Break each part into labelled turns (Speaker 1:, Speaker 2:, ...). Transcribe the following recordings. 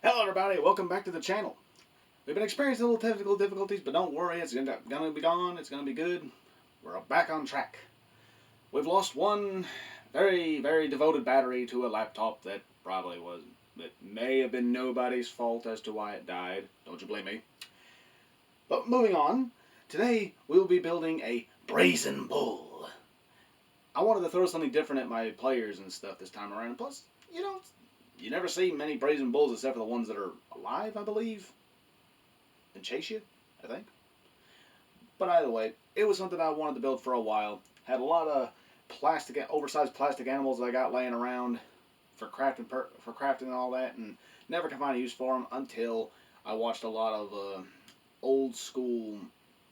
Speaker 1: Hello everybody, welcome back to the channel. We've been experiencing a little technical difficulties, but don't worry, it's gonna be gone, it's gonna be good. We're back on track. We've lost one very, very devoted battery to a laptop that may have been nobody's fault as to why it died. Don't you blame me. But moving on, today we'll be building a Brazen Bull. I wanted to throw something different at my players and stuff this time around, plus, you never see many Brazen Bulls except for the ones that are alive, I believe, and chase you, I think. But either way, it was something I wanted to build for a while. Had a lot of oversized plastic animals that I got laying around for crafting and all that, and never could find a use for them until I watched a lot of old school,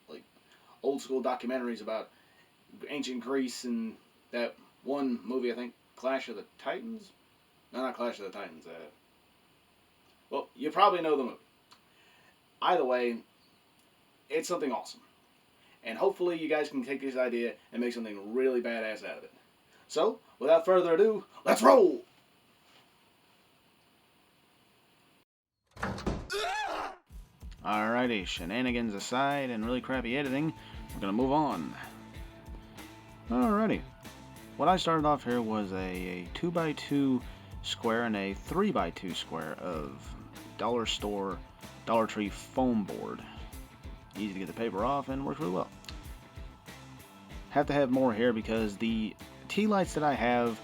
Speaker 1: like old school documentaries about ancient Greece and that one movie, I think, Clash of the Titans. No, not Clash of the Titans. Well, you probably know the movie. Either way, it's something awesome. And hopefully you guys can take this idea and make something really badass out of it. So, without further ado, let's roll! Alrighty, shenanigans aside and really crappy editing, we're going to move on. Alrighty. What I started off here was a 2x2 square and a 3x2 square of dollar store, Dollar Tree foam board. Easy to get the paper off and works really well. Have to have more here because the tea lights that I have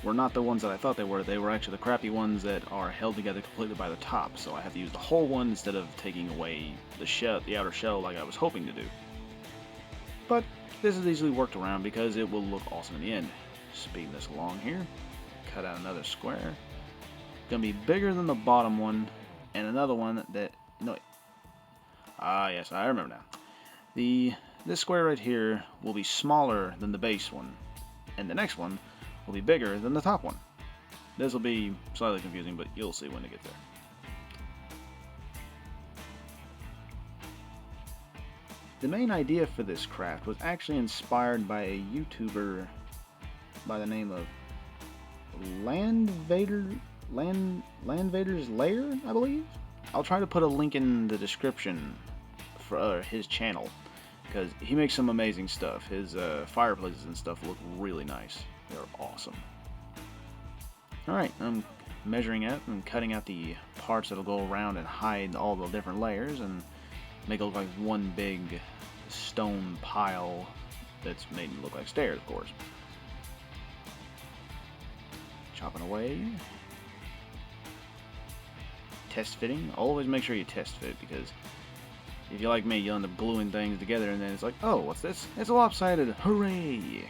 Speaker 1: were not the ones that I thought they were. They were actually the crappy ones that are held together completely by the top, so I have to use the whole one instead of taking away the outer shell like I was hoping to do. But this is easily worked around because it will look awesome in the end. Speed this along here. Cut out another square. Gonna be bigger than the bottom one, and another one that yes, I remember now. This square right here will be smaller than the base one, and the next one will be bigger than the top one. This will be slightly confusing, but you'll see when it gets there. The main idea for this craft was actually inspired by a YouTuber by the name of Landvaett's Lair, I believe. I'll try to put a link in the description for his channel because he makes some amazing stuff. His fireplaces and stuff look really nice. They're awesome. Alright, I'm measuring out and cutting out the parts that'll go around and hide all the different layers and make it look like one big stone pile that's made to look like stairs, of course. Chopping away. Test fitting. Always make sure you test fit because if you're like me, you'll end up gluing things together and then it's like, oh, what's this? It's lopsided. Hooray!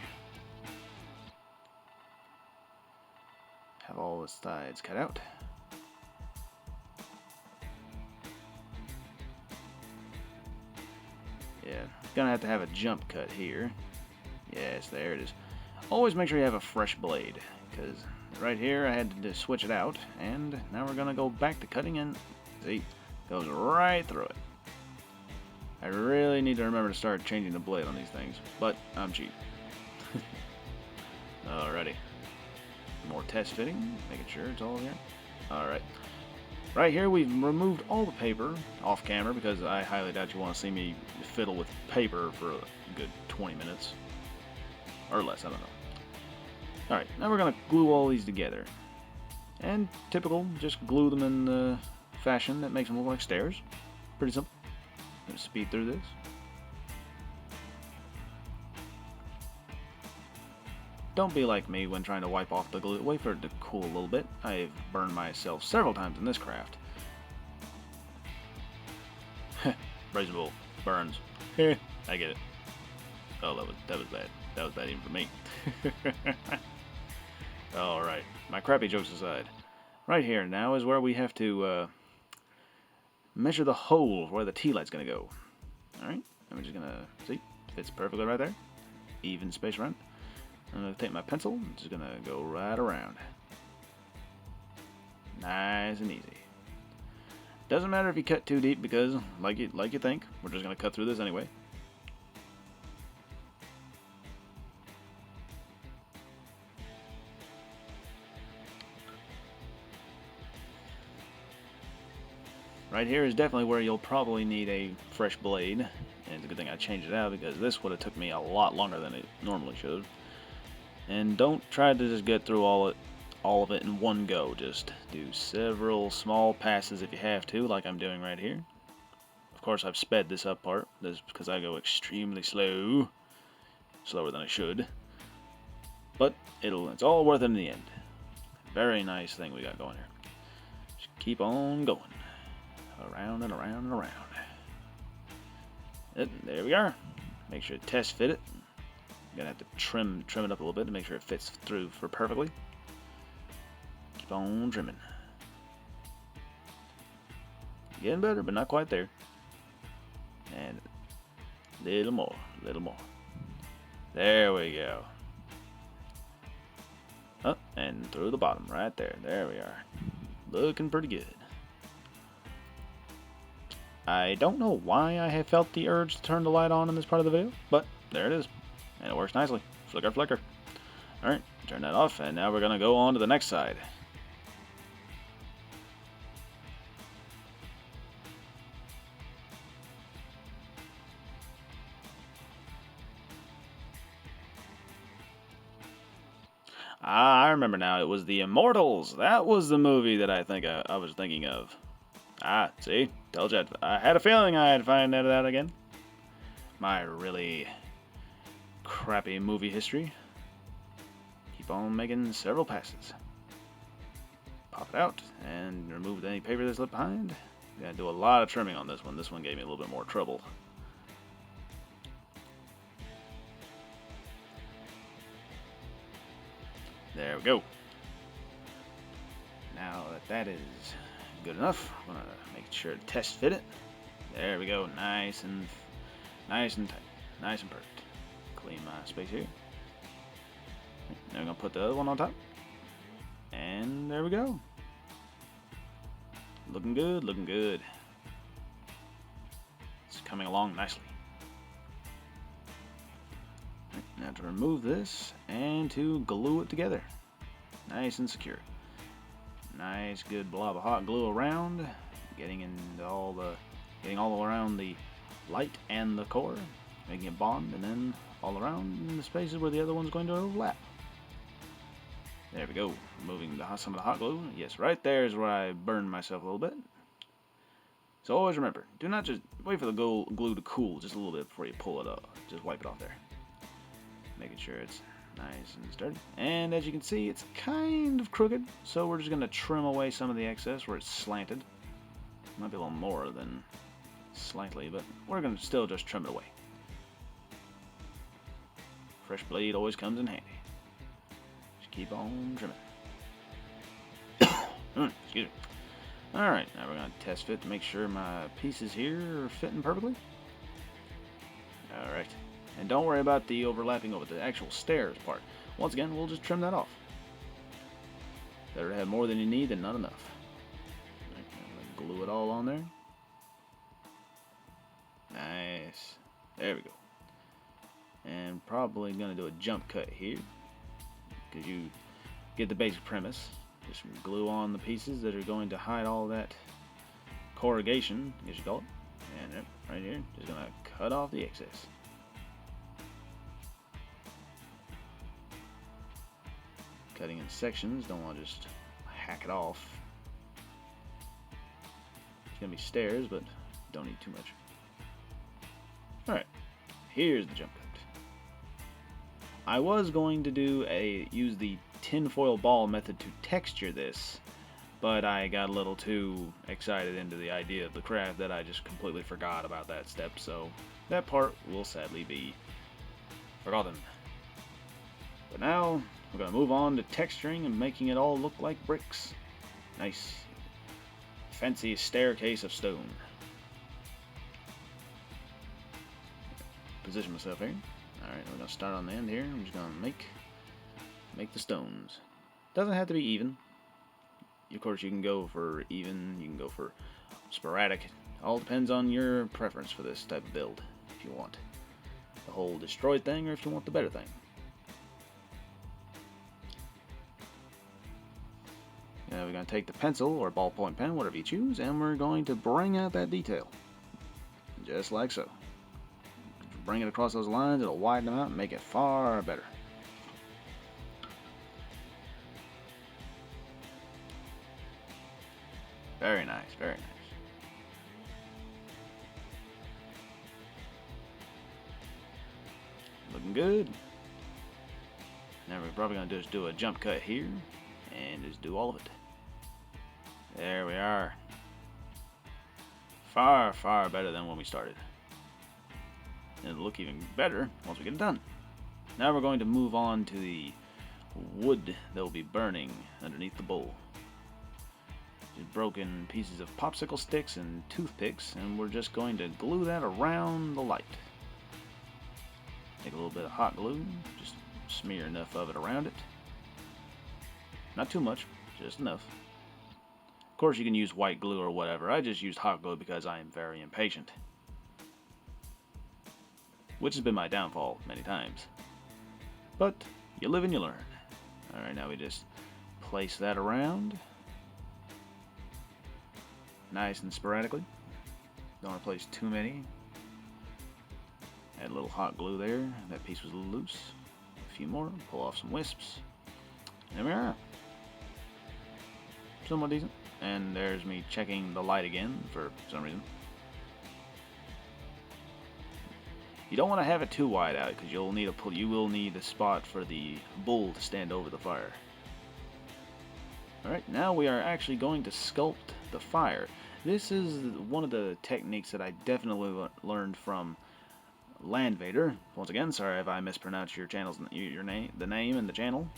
Speaker 1: Have all the sides cut out. Yeah, gonna have to have a jump cut here. Yes, there it is. Always make sure you have a fresh blade because right here I had to switch it out, and now we're gonna go back to cutting and see, goes right through it. I really need to remember to start changing the blade on these things, but I'm cheap. Alrighty. More test fitting, making sure it's all here. Alright. Right here we've removed all the paper off camera because I highly doubt you want to see me fiddle with paper for a good 20 minutes. Or less, I don't know. Alright, now we're going to glue all these together. And typical, just glue them in the fashion that makes them look like stairs. Pretty simple. Gonna speed through this. Don't be like me when trying to wipe off the glue. Wait for it to cool a little bit. I've burned myself several times in this craft. Brazen Bull. Burns. I get it. Oh, that was bad. That was bad even for me. Alright, my crappy jokes aside. Right here now is where we have to measure the hole where the tea light's going to go. Alright, I'm just going to, see, fits perfectly right there. Even space around. I'm going to take my pencil and just going to go right around. Nice and easy. Doesn't matter if you cut too deep because, like you think, we're just going to cut through this anyway.
Speaker 2: right here is definitely where you'll probably need a fresh blade. And it's a good thing I changed it out, because this would have took me a lot longer than it normally should. And don't try to just get through all of it in one go. Just do several small passes if you have to, like I'm doing right here. Of course, I've sped this up part. This is because I go extremely slow. Slower than I should. But it's all worth it in the end. Very nice thing we got going here. Just keep on going. Around and around and around. There we are. Make sure to test fit it. You're gonna have to trim it up a little bit to make sure it fits through perfectly. Keep on trimming. Getting better, but not quite there. And little more, little more. There we go. Oh, and through the bottom, right there. There we are. Looking pretty good. I don't know why I have felt the urge to turn the light on in this part of the video, but there it is. And it works nicely. Flicker, flicker. Alright, turn that off, and now we're going to go on to the next side. Ah, I remember now. It was The Immortals. That was the movie that I think I was thinking of. Ah, see? Told you. I had a feeling I'd find that out again. My really crappy movie history. Keep on making several passes. Pop it out and remove any paper that's left behind. Gotta do a lot of trimming on this one. This one gave me a little bit more trouble. There we go. Now that is good enough, I'm gonna make sure to test fit it. There we go. Nice and tight. Nice and perfect. Clean my space here. Now we're gonna put the other one on top. And there we go. Looking good, looking good. It's coming along nicely. Now to remove this and to glue it together. Nice and secure. Nice good blob of hot glue around, getting all around the light and the core, making it bond, and then all around in the spaces where the other one's going to overlap. There we go. Removing some of the hot glue. Yes, right there is where I burned myself a little bit. So always remember, do not just wait for the glue to cool just a little bit before you pull it up. Just wipe it off there. Making sure it's nice and sturdy. And as you can see, it's kind of crooked, so we're just going to trim away some of the excess where it's slanted. Might be a little more than slightly, but we're going to still just trim it away. Fresh blade always comes in handy. Just keep on trimming. Excuse me. Alright, now we're going to test fit to make sure my pieces here are fitting perfectly. Alright. And don't worry about the overlapping over the actual stairs part. Once again, we'll just trim that off. Better to have more than you need than not enough. Right, I'm gonna glue it all on there. Nice. There we go. And probably going to do a jump cut here, because you get the basic premise. Just glue on the pieces that are going to hide all that corrugation, as you call it. And right here, just going to cut off the excess. Cutting in sections, don't want to just hack it off. It's going to be stairs, but don't need too much. Alright, here's the jump cut. I was going to use the tinfoil ball method to texture this, but I got a little too excited into the idea of the craft that I just completely forgot about that step, so that part will sadly be forgotten. But now, we're going to move on to texturing and making it all look like bricks. Nice, fancy staircase of stone. Position myself here. Alright, we're going to start on the end here. I'm just going to make the stones. Doesn't have to be even. Of course, you can go for even, you can go for sporadic. All depends on your preference for this type of build. If you want the whole destroyed thing or if you want the better thing. Now we're going to take the pencil or ballpoint pen, whatever you choose, and we're going to bring out that detail. Just like so. Bring it across those lines, it'll widen them out and make it far better. Very nice, very nice. Looking good. Now we're probably going to just do a jump cut here and just do all of it. There we are. Far, far better than when we started. And it'll look even better once we get it done. Now we're going to move on to the wood that will be burning underneath the bowl. Just broken pieces of popsicle sticks and toothpicks, and we're just going to glue that around the light. Take a little bit of hot glue, just smear enough of it around it. Not too much, just enough. Of course you can use white glue or whatever. I just used hot glue because I am very impatient. Which has been my downfall many times. But you live and you learn. Alright, now we just place that around. Nice and sporadically. Don't want to place too many. Add a little hot glue there. That piece was a little loose. A few more. Pull off some wisps. There we are. Somewhat decent. And there's me checking the light again for some reason. You don't want to have it too wide out because you will need a spot for the bull to stand over the fire. Alright, now we are actually going to sculpt the fire. This is one of the techniques that I definitely learned from Landvaett. Once again, sorry if I mispronounced your channel's name, the name and the channel.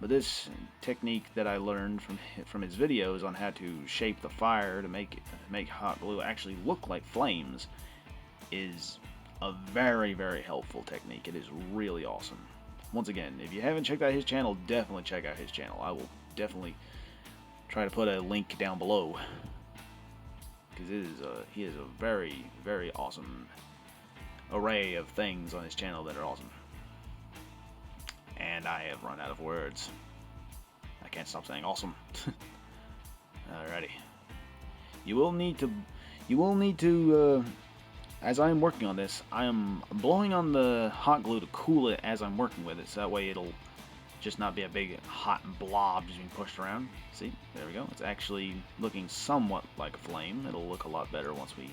Speaker 2: But this technique that I learned from his videos on how to shape the fire to make hot glue actually look like flames is a very, very helpful technique. It is really awesome. Once again, if you haven't checked out his channel, definitely check out his channel. I will definitely try to put a link down below because he has a very, very awesome array of things on his channel that are awesome. And I have run out of words. I can't stop saying awesome. Alrighty. You will need to as I'm working on this, I am blowing on the hot glue to cool it as I'm working with it, so that way it'll just not be a big hot blob just being pushed around. See, there we go. It's actually looking somewhat like a flame. It'll look a lot better once we...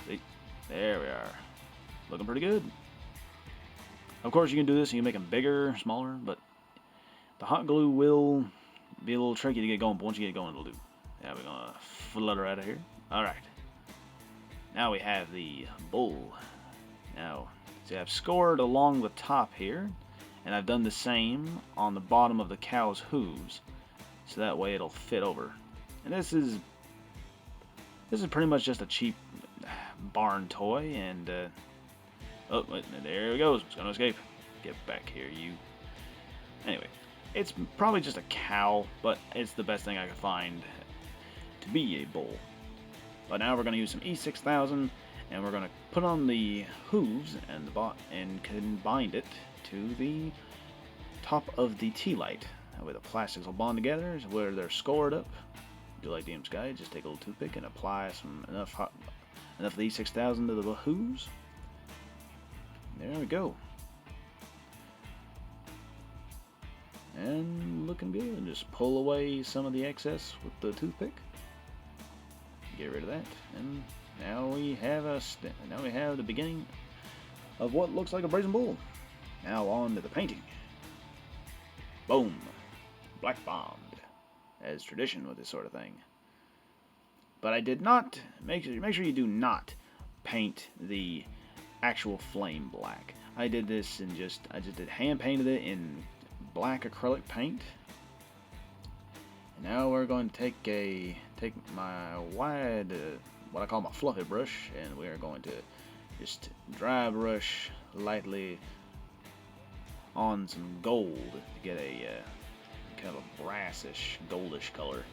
Speaker 2: See, there we are. Looking pretty good. Of course, you can do this, you can make them bigger, smaller, but the hot glue will be a little tricky to get going, but once you get going, it'll do. Yeah, we're gonna flutter out of here. Alright. Now we have the bull. Now, see, I've scored along the top here, and I've done the same on the bottom of the cow's hooves, so that way it'll fit over. And this is pretty much just a cheap barn toy, and oh, wait, there it goes. It's gonna escape. Get back here, you. Anyway, it's probably just a cow, but it's the best thing I could find to be a bull. But now we're going to use some E6000, and we're going to put on the hooves and combine it to the top of the tea light. That way the plastics will bond together where they're scored up. Do like DM Sky, just take a little toothpick and apply enough of the E6000 to the hooves. There we go. And looking good. Just pull away some of the excess with the toothpick. Get rid of that, and now we have the beginning of what looks like a Brazen Bull. Now on to the painting. Boom, black bombed, as tradition with this sort of thing. But I did not make sure you do not paint the actual flame black. I did this in I just hand painted it in black acrylic paint. And now we're going to take my wide, what I call my fluffy brush, and we are going to just dry brush lightly on some gold to get a kind of a brassish, goldish color.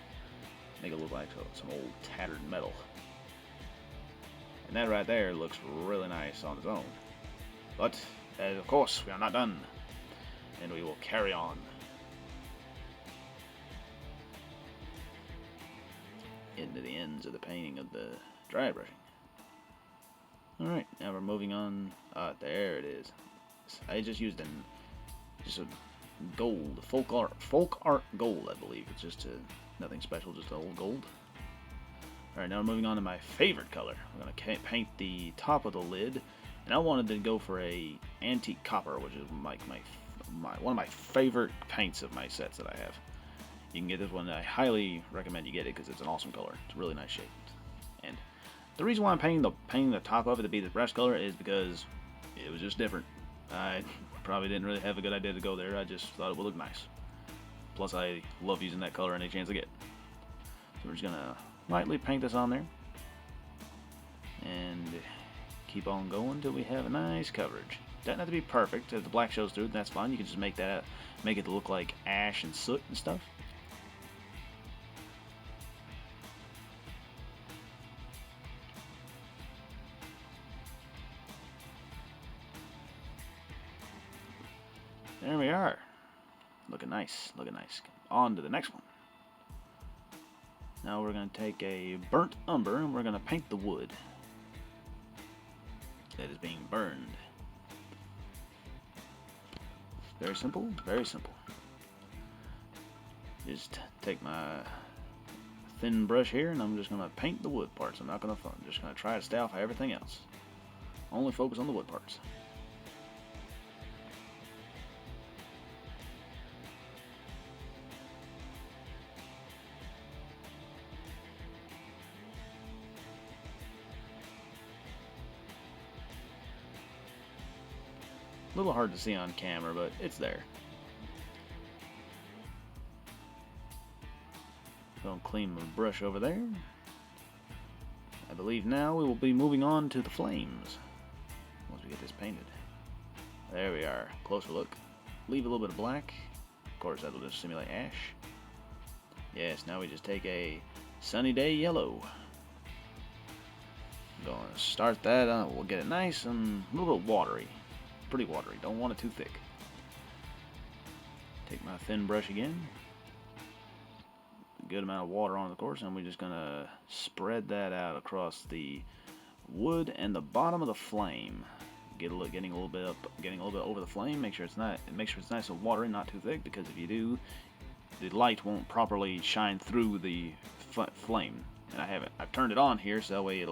Speaker 2: Make it look like some old tattered metal. And that right there looks really nice on its own. But, of course, we are not done. And we will carry on. into the ends of the painting of the dry brushing. Alright, now we're moving on. There it is. I just used just a gold, folk art gold, I believe. It's just nothing special, just old gold. Alright, now we're moving on to my favorite color. I'm going to paint the top of the lid, and I wanted to go for a antique copper, which is like one of my favorite paints of my sets that I have. You can get this one. I highly recommend you get it because it's an awesome color. It's a really nice shape. And the reason why I'm painting the top of it to be the brush color is because it was just different. I probably didn't really have a good idea to go there. I just thought it would look nice. Plus, I love using that color any chance I get. So we're just gonna lightly paint this on there and keep on going until we have a nice coverage. Doesn't have to be perfect. If the black shows through, that's fine. You can just make it look like ash and soot and stuff. There we are. Looking nice, looking nice. On to the next one. Now we're going to take a burnt umber and we're going to paint the wood that is being burned. Very simple, very simple. Just take my thin brush here and I'm just going to paint the wood parts. I'm just going to try to stay off everything else. Only focus on the wood parts. A little hard to see on camera, but it's there. Gonna clean my brush over there. I believe now we will be moving on to the flames once we get this painted. There we are. Closer look. Leave a little bit of black. Of course, that'll just simulate ash. Yes, now we just take a sunny day yellow. Gonna start that up. We'll get it nice and a little bit watery. Pretty watery. Don't want it too thick. Take my thin brush again. Good amount of water on it, of course, and we're just gonna spread that out across the wood and the bottom of the flame. Getting a little bit over the flame. Make sure it's nice and watery, not too thick, because if you do, the light won't properly shine through the flame. And I've turned it on here so that way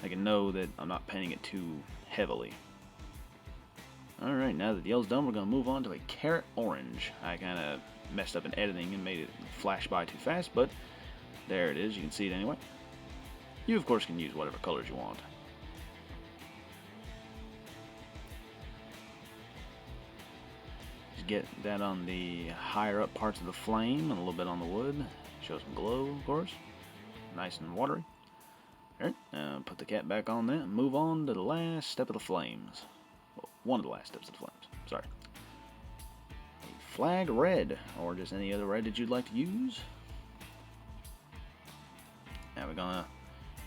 Speaker 2: I can know that I'm not painting it too heavily. Alright, now that the yellow's done, we're going to move on to a carrot orange. I kind of messed up in editing and made it flash by too fast, but there it is. You can see it anyway. You, of course, can use whatever colors you want. Just get that on the higher up parts of the flame and a little bit on the wood. Show some glow, of course. Nice and watery. Alright, put the cap back on that and move on to the last step of the flames. One of the last steps of the flames. Sorry. A flag red, or just any other red that you'd like to use. Now we're gonna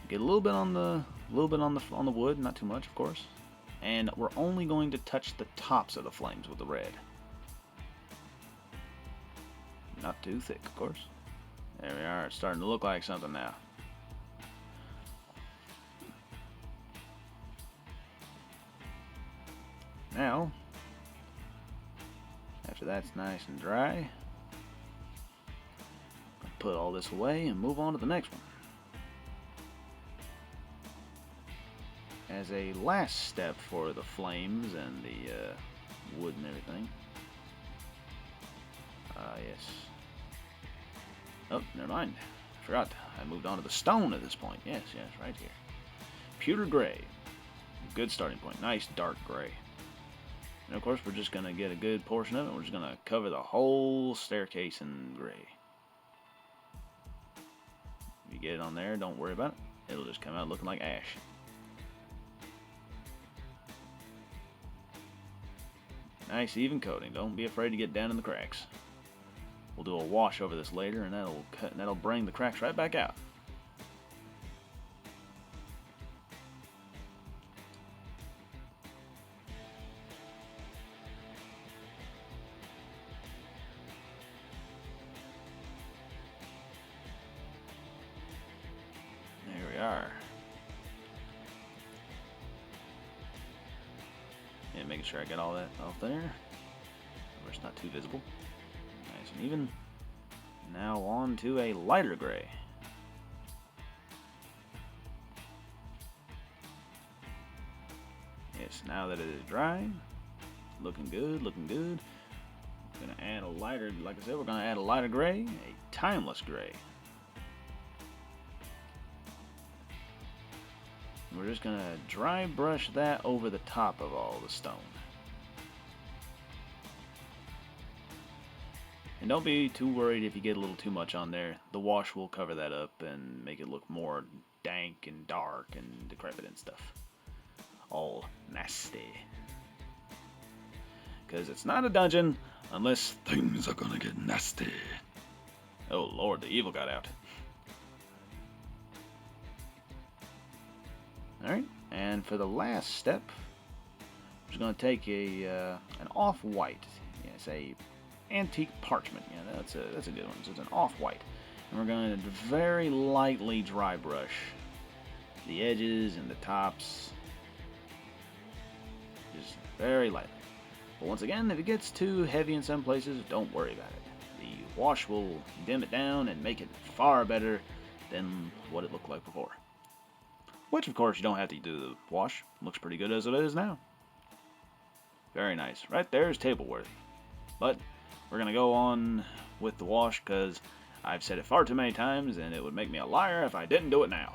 Speaker 2: get a little bit on the wood, not too much, of course. And we're only going to touch the tops of the flames with the red. Not too thick, of course. There we are. It's starting to look like something now. Now, after that's nice and dry, I'll put all this away and move on to the next one. As a last step for the flames and the wood and everything. Yes. Oh, never mind. I forgot. I moved on to the stone at this point. Yes, right here. Pewter gray. Good starting point. Nice dark gray. And of course, we're just going to get a good portion of it. We're just going to cover the whole staircase in gray. If you get it on there, don't worry about it. It'll just come out looking like ash. Nice even coating. Don't be afraid to get down in the cracks. We'll do a wash over this later, and that'll bring the cracks right back out. we are. And making sure I get all that off there. Where it's not too visible. Nice and even. Now on to a lighter gray. Yes, now that it is dry, looking good, looking good. Gonna add a lighter, like I said, we're gonna add a lighter gray, a timeless gray. We're just gonna dry brush that over the top of all the stone. And don't be too worried if you get a little too much on there. The wash will cover that up and make it look more dank and dark and decrepit and stuff. All nasty. Because it's not a dungeon unless things are gonna get nasty. Oh Lord, the evil got out. Alright, and for the last step, I'm just gonna take an off-white. Yes, a antique parchment. Yeah, that's a good one. So it's an off-white. And we're going to very lightly dry brush the edges and the tops. Just very lightly. But once again, if it gets too heavy in some places, don't worry about it. The wash will dim it down and make it far better than what it looked like before. Which, of course, you don't have to do the wash. Looks pretty good as it is now. Very nice. Right there is table worthy. But we're going to go on with the wash because I've said it far too many times and it would make me a liar if I didn't do it now.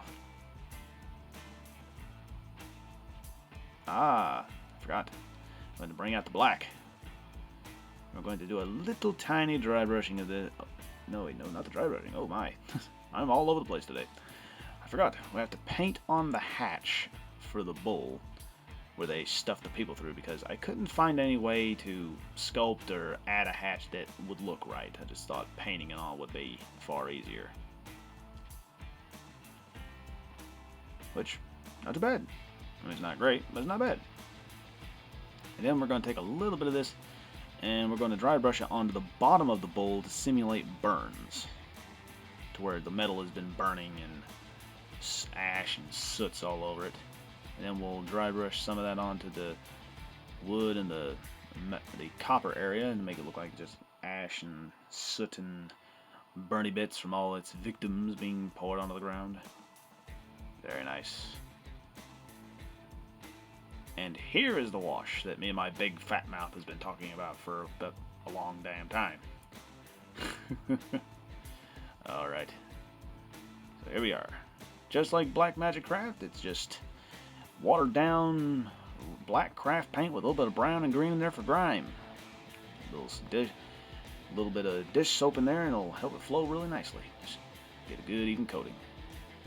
Speaker 2: I forgot. I'm going to bring out the black. We're going to do a little tiny dry brushing of the... Oh, no, wait, no, not the dry brushing. Oh my. I'm all over the place today. I forgot. We have to paint on the hatch for the bull where they stuff the people through because I couldn't find any way to sculpt or add a hatch that would look right. I just thought painting it on would be far easier. Which, not too bad. I mean, it's not great, but it's not bad. And then we're going to take a little bit of this and we're going to dry brush it onto the bottom of the bowl to simulate burns. To where the metal has been burning and ash and soots all over it. And then we'll dry brush some of that onto the wood and the copper area and make it look like just ash and soot and burny bits from all its victims being poured onto the ground. Very nice. And here is the wash that me and my big fat mouth has been talking about for a long damn time. Alright. So here we are. Just like Black Magic Craft, it's just watered down black craft paint with a little bit of brown and green in there for grime. A little bit of dish soap in there and it'll help it flow really nicely. Just get a good even coating.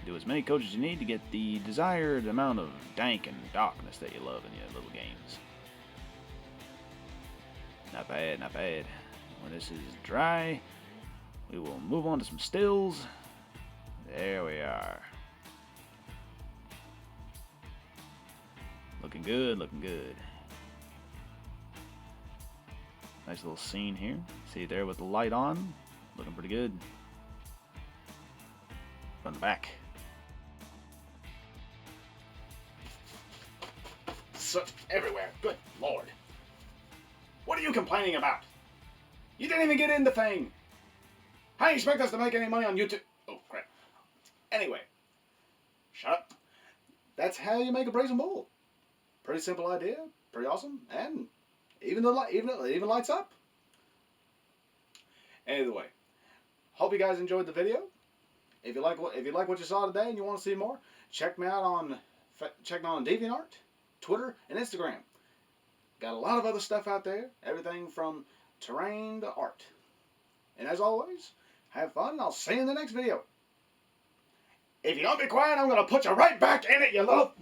Speaker 2: Do as many coats as you need to get the desired amount of dank and darkness that you love in your little games. Not bad, not bad. When this is dry, we will move on to some stills. There we are. Looking good, looking good. Nice little scene here. See there with the light on. Looking pretty good. From the back.
Speaker 1: Soot everywhere. Good Lord. What are you complaining about? You didn't even get in the thing. How do you expect us to make any money on YouTube? Oh, crap. Anyway. Shut up. That's how you make a Brazen Bull. Pretty simple idea. Pretty awesome. And even lights up. Anyway. Hope you guys enjoyed the video. If you like what you saw today and you want to see more, check me out on DeviantArt, Twitter, and Instagram. Got a lot of other stuff out there. Everything from terrain to art. And as always, have fun and I'll see you in the next video. If you don't be quiet, I'm going to put you right back in it, you little...